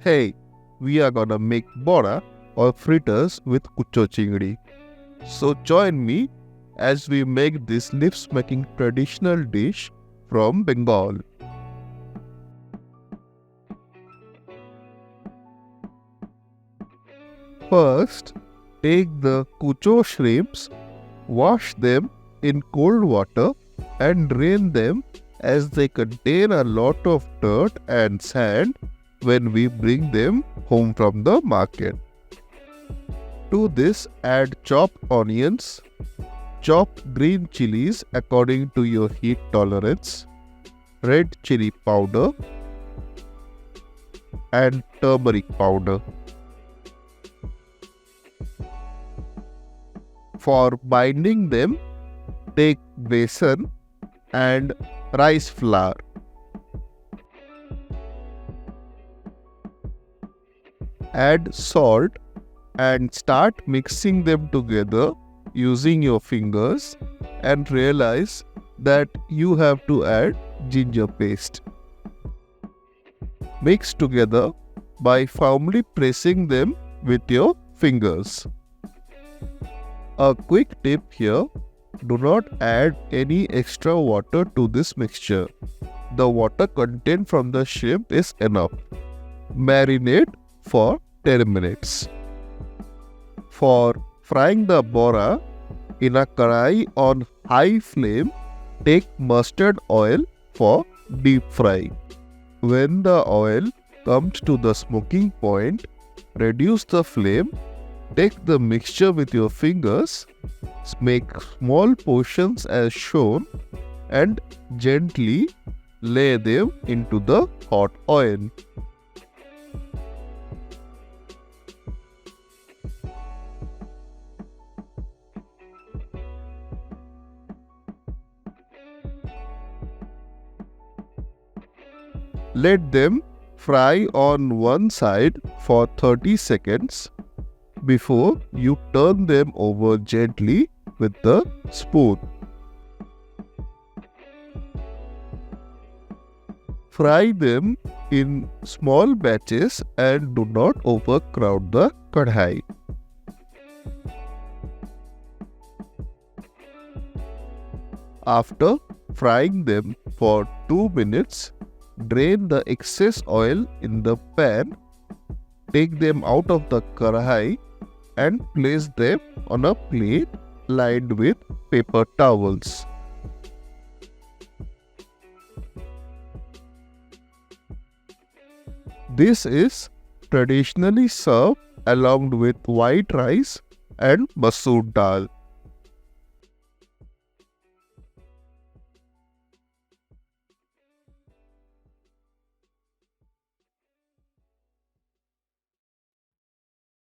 Hey, we are gonna make Bora or fritters with Kucho chingri. So join me as we make this lips-making traditional dish from Bengal. First, take the Kucho shrimps, wash them in cold water and drain them as they contain a lot of dirt and sand when we bring them home from the market. To this, add chopped onions, chopped green chilies according to your heat tolerance, red chili powder, and turmeric powder. For binding them, take besan and rice flour. Add salt and start mixing them together using your fingers and realize that you have to add ginger paste. Mix together by firmly pressing them with your fingers. A quick tip here, do not add any extra water to this mixture. The water content from the shrimp is enough. Marinate for 10 minutes. For frying the bora, in a karai on high flame, take mustard oil for deep fry. When the oil comes to the smoking point, reduce the flame, take the mixture with your fingers, make small portions as shown, and gently lay them into the hot oil. Let them fry on one side for 30 seconds before you turn them over gently with the spoon. Fry them in small batches and do not overcrowd the kadhai. After frying them for 2 minutes, drain the excess oil in the pan, take them out of the kadhai and place them on a plate lined with paper towels. This is traditionally served along with white rice and masoor dal.